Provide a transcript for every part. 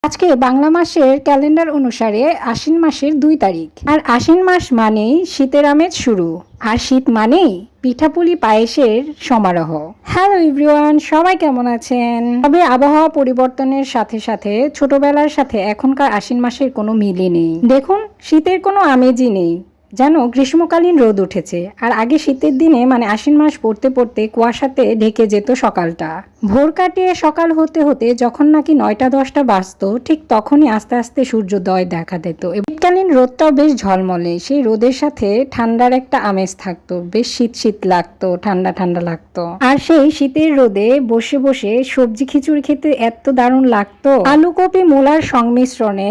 আজকে বাংলা মাসের ক্যালেন্ডার অনুসারে আশ্বিন মাসের 2 তারিখ। আর আশ্বিন মাস মানেই শীতের আমেজ শুরু, আর শীত মানেই পিঠাপুলি পায়েসের সমারোহ। হ্যালো এভরিওয়ান, সবাই কেমন আছেন? তবে আবহাওয়া পরিবর্তনের সাথে সাথে ছোটবেলার সাথে এখনকার আশ্বিন মাসের কোনো মিলই নেই। দেখুন, শীতের কোনো আমেজই নেই, যেন গ্রীষ্মকালীন রোদ উঠেছে। আর আগে শীতের দিনে মানে আশ্বিন মাস পড়তে পড়তে কুয়াশাতে ঢেকে যেত সকালটা। ভোর কাটিয়ে সকাল হতে হতে যখন নাকি 9টা-10টা বাজতো, ঠিক তখনই আস্তে আস্তে সূর্যোদয় দেখা দিত। শীতকালীন রোদটাও বেশ ঝলমলে, সেই রোদের সাথে ঠান্ডার একটা আমেজ থাকতো, বেশ শীত শীত লাগতো, ঠান্ডা ঠান্ডা লাগতো। আর সেই শীতের রোদে বসে বসে সবজি খিচুড়ি খেতে এত দারুণ লাগতো। আলু কপি মূলার সংমিশ্রণে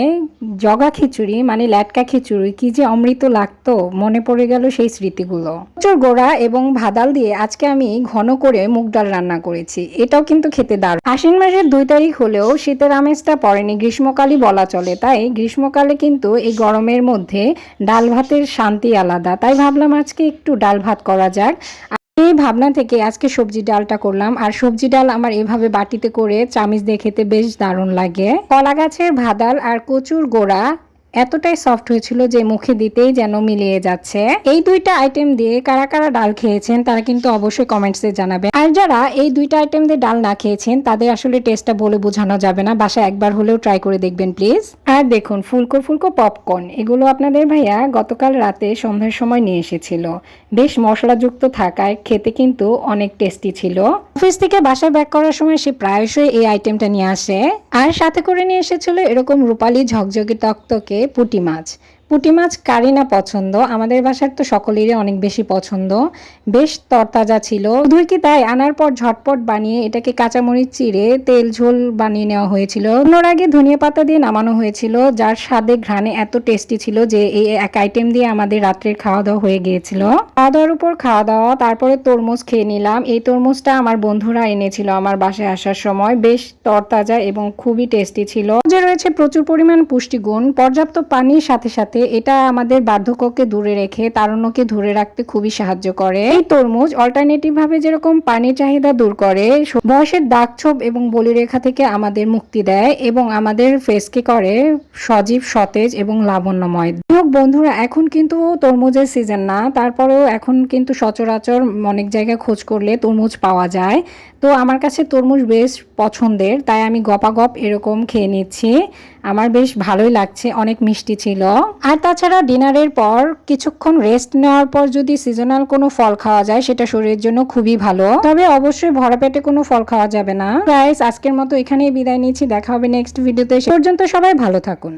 জগা খিচুড়ি মানে ল্যাটকা খিচুড়ি কি যে অমৃত লাগতো, মনে পড়ে গেল সেই স্মৃতিগুলো। কচুর গোড়া এবং ভাদাল দিয়ে আজকে আমি ঘন করে মুগ ডাল রান্না করেছি, এটাও কিন্তু খেতে দারুণ। আশ্বিন মাসের 2 তারিখ হলেও শীতের আমেজটা পড়েনি, গ্রীষ্মকালই বলা চলে। তাই গ্রীষ্মকালে কিন্তু এই গরমের মধ্যে ডাল ভাতের শান্তি আলাদা। তাই ভাবলাম আজকে একটু ডাল ভাত করা যাক। এই ভাবনা থেকে আজকে সবজি ডালটা করলাম। আর সবজি ডাল আমার এভাবে বাটিতে করে চামিচ দিয়ে খেতে বেশ দারুণ লাগে। কলা গাছের ভাদাল আর কচুর গোড়া এতটাই সফট হয়েছিল যে মুখে দিতেই যেন মিলিয়ে যাচ্ছে। এই 2টা আইটেম দিয়ে কারা কারা ডাল খেয়েছেন তারা কিন্তু অবশ্যই কমেন্টসে জানাবেন। আর যারা এই 2টা আইটেম দিয়ে ডাল না খেয়েছেন তাদের আসলে টেস্টটা বলে বোঝানো যাবে না, বাসায় একবার হলেও ট্রাই করে দেখবেন প্লিজ। আর দেখুন, ফুলকো ফুলকো পপকর্ন, এগুলো আপনাদের ভাইয়া গতকাল রাতে সন্ধ্যার সময় নিয়ে এসেছিল। বেশ মশলাযুক্ত থাকায় খেতে কিন্তু অনেক টেস্টি ছিল। অফিস থেকে বাসায় ব্যাক করার সময় সে প্রায়শই এই আইটেমটা নিয়ে আসে। আর সাথে করে নিয়ে এসেছিল এরকম রূপালি ঝকঝকে তকতকে পুঁটি মাছ। পুঁটি মাছ কারি না পছন্দ, আমাদের বাসার তো সকলেরই অনেক বেশি পছন্দ। বেশ তরতাজা ছিল। শুধুই কি তাই, আনার পর ঝটপট বানিয়ে এটাকে কাঁচামরিচ চিড়ে তেল ঝোল বানিয়ে নেওয়া হয়েছিল। অন্যর আগে ধনিয়া পাতা দিয়ে নামানো হয়েছিল, যার স্বাদে ঘ্রাণে এত টেস্টি ছিল যে এই এক আইটেম দিয়ে আমাদের রাত্রের খাওয়া দাওয়া হয়ে গিয়েছিল। খাওয়া দাওয়ার উপর খাওয়া দাওয়া, তারপরে তরমুজ খেয়ে নিলাম। এই তরমুজটা আমার বন্ধুরা এনেছিল আমার বাসায় আসার সময়, বেশ তরতাজা এবং খুবই টেস্টি ছিল। যে রয়েছে প্রচুর পরিমাণ পুষ্টিগুণ, পর্যাপ্ত পানির সাথে সাথে এটা আমাদের বার্ধক্যকে দূরে রেখে তারুণ্যকে ধরে রাখতে খুবই সাহায্য করে। এই তরমুজ অল্টারনেটিভ ভাবে যেরকম পানির চাহিদা দূর করে, বয়সের দাগ ছোপ এবং বলিরেখা থেকে আমাদের মুক্তি দেয় এবং আমাদের ফেসকে করে সজীব, সতেজ এবং লাবণ্যময়। হোক বন্ধুরা, এখন কিন্তু তরমুজের সিজন না, তারপরেও এখন কিন্তু সচরাচর অনেক জায়গায় খোঁজ করলে তরমুজ পাওয়া যায়। তো আমার কাছে তরমুজ বেশ পছন্দের, তাই আমি গপাগপ এরকম খেয়ে নিচ্ছি। আমার বেশ ভালোই লাগছে, অনেক মিষ্টি ছিল। আর তাছাড়া ডিনারের পর কিছুক্ষণ রেস্ট নেওয়ার পর যদি সিজনাল কোনো ফল খাওয়া যায় সেটা শরীরের জন্য খুবই ভালো। তবে অবশ্যই ভরা পেটে কোনো ফল খাওয়া যাবে না। গাইস, আজকের মতো এখানেই বিদায় নিচ্ছি, দেখা হবে নেক্সট ভিডিওতে। সে পর্যন্ত সবাই ভালো থাকুন।